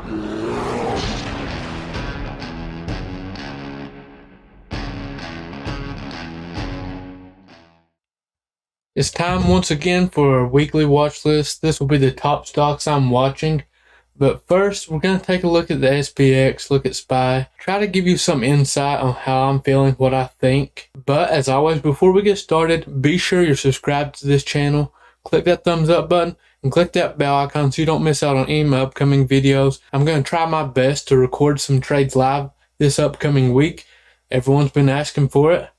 It's time once again for a weekly watch list. This will be the top stocks I'm watching. But first, we're going to take a look at the SPX, look at SPY, try to give you some insight on how I'm feeling, what I think. But as always, before we get started, be sure you're subscribed to this channel. Click that thumbs up button and click that bell icon so you don't miss out on any of my upcoming videos. I'm going to try my best to record some trades live this upcoming week. Everyone's been asking for it.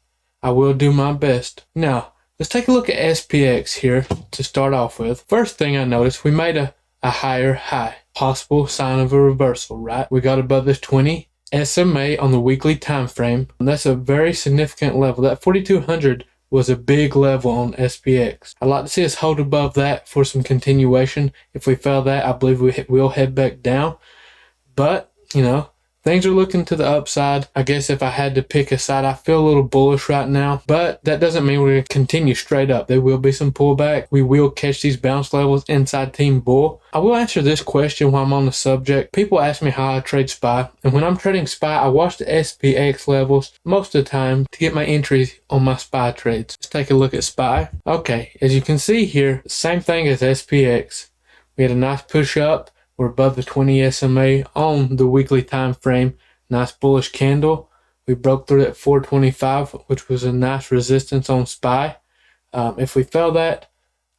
I will do my best. Now, let's take a look at SPX here to start off with. First thing I noticed, we made a higher high. Possible sign of a reversal, right? We got above this 20 SMA on the weekly time frame. And that's a very significant level. That 4200 was a big level on SPX. I'd like to see us hold above that for some continuation. If we fail that, I believe we will head back down. But, you know, things are looking to the upside. I guess if I had to pick a side, I feel a little bullish right now, but that doesn't mean we're going to continue straight up. There will be some pullback. We will catch these bounce levels inside Team Bull. I will answer this question while I'm on the subject. People ask me how I trade SPY, and when I'm trading SPY, I watch the SPX levels most of the time to get my entries on my SPY trades. Let's take a look at SPY. Okay, as you can see here, same thing as SPX. We had a nice push up. We're above the 20 SMA on the weekly time frame. Nice bullish candle. We broke through at 425, which was a nice resistance on SPY. If we fail that,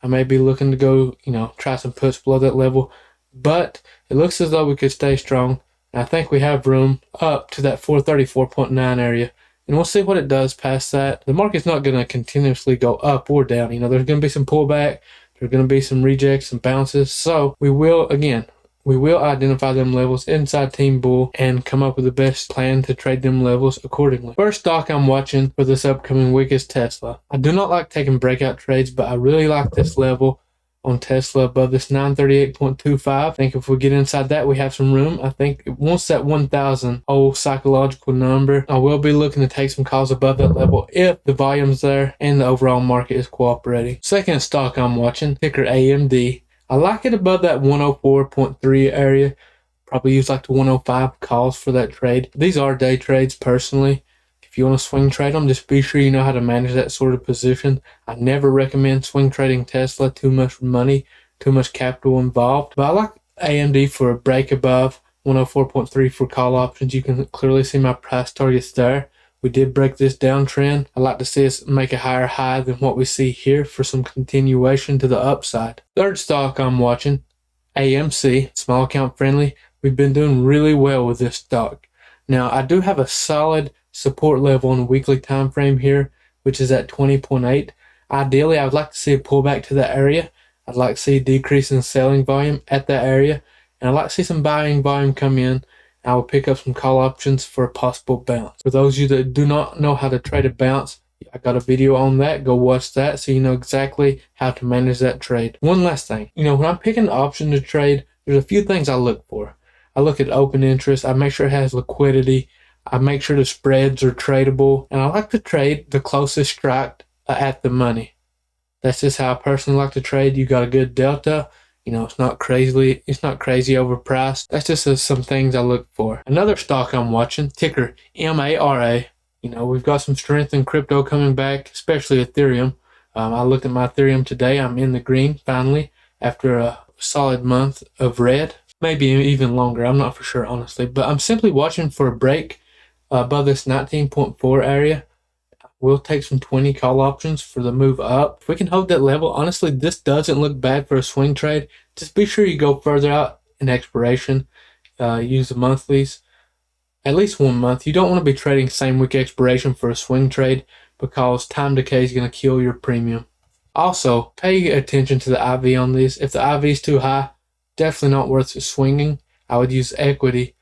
I may be looking to go, try some puts below that level. But it looks as though we could stay strong. And I think we have room up to that 434.9 area. And we'll see what it does past that. The market's not going to continuously go up or down. There's going to be some pullback. There's going to be some rejects, some bounces. So we will identify them levels inside Team Bull and come up with the best plan to trade them levels accordingly. First stock I'm watching for this upcoming week is Tesla. I do not like taking breakout trades, but I really like this level on Tesla above this 938.25. I think if we get inside that, we have some room. I think once that 1,000 old psychological number, I will be looking to take some calls above that level if the volume's there and the overall market is cooperating. Second stock I'm watching, ticker AMD. I like it above that 104.3 area. Probably use like the 105 calls for that trade. These are day trades personally. If you want to swing trade them, just be sure you know how to manage that sort of position. I never recommend swing trading Tesla. Too much money, too much capital involved. But I like AMD for a break above 104.3 for call options. You can clearly see my price targets there. We did break this downtrend. I'd like to see us make a higher high than what we see here for some continuation to the upside. Third stock I'm watching, AMC, small account friendly. We've been doing really well with this stock. Now, I do have a solid support level on the weekly time frame here, which is at 20.8. Ideally, I would like to see a pullback to that area. I'd like to see a decrease in selling volume at that area. And I'd like to see some buying volume come in. I will pick up some call options for a possible bounce. For those of you that do not know how to trade a bounce, I got a video on that. Go watch that so you know exactly how to manage that trade. One last thing. When I'm picking an option to trade, there's a few things I look for. I look at open interest. I make sure it has liquidity. I make sure the spreads are tradable. And I like to trade the closest strike at the money. That's just how I personally like to trade. You got a good delta. It's not crazy overpriced. That's just some things I look for. Another stock I'm watching, ticker MARA. We've got some strength in crypto coming back, especially Ethereum. I looked at my Ethereum today. I'm in the green finally after a solid month of red. Maybe even longer. I'm not for sure, honestly. But I'm simply watching for a break above this 19.4 area. We'll take some 20 call options for the move up. If we can hold that level, honestly, this doesn't look bad for a swing trade. Just be sure you go further out in expiration. Use the monthlies. At least 1 month. You don't want to be trading same week expiration for a swing trade because time decay is going to kill your premium. Also, pay attention to the IV on these. If the IV is too high, definitely not worth swinging. I would use equity.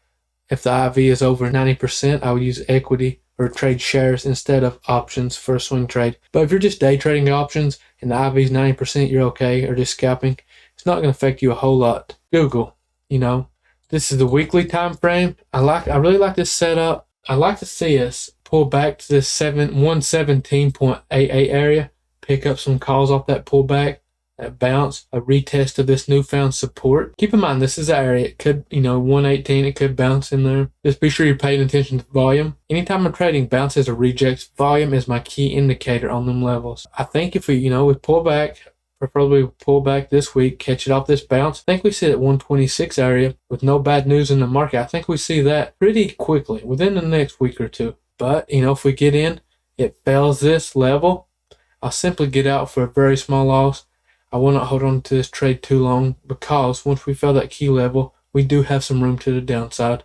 If the IV is over 90%, I would use equity or trade shares instead of options for a swing trade. But if you're just day trading options and the IV is 90%, you're okay, or just scalping, it's not going to affect you a whole lot. Google, this is the weekly time frame. I really like this setup. I like to see us pull back to this 117.88 area, pick up some calls off that pullback. that bounce, a retest of this newfound support. Keep in mind, this is an area. It could, 118, it could bounce in there. Just be sure you're paying attention to volume. Anytime I'm trading bounces or rejects, volume is my key indicator on them levels. I think if we, we pull back, preferably pull back this week, catch it off this bounce. I think we sit at 126 area with no bad news in the market. I think we see that pretty quickly within the next week or two. But, if we get in, it fails this level, I'll simply get out for a very small loss. I will not hold on to this trade too long because once we fail that key level, we do have some room to the downside.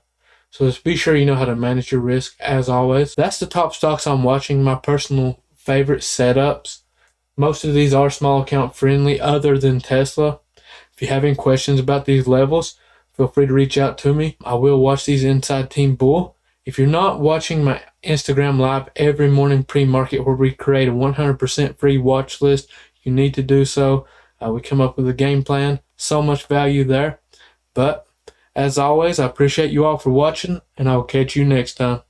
So just be sure you know how to manage your risk as always. That's the top stocks I'm watching, my personal favorite setups. Most of these are small account friendly other than Tesla. If you have any questions about these levels, feel free to reach out to me. I will watch these inside Team Bull. If you're not watching my Instagram live every morning pre-market where we create a 100% free watch list, you need to do so. We come up with a game plan. So much value there. But as always, I appreciate you all for watching, and I will catch you next time.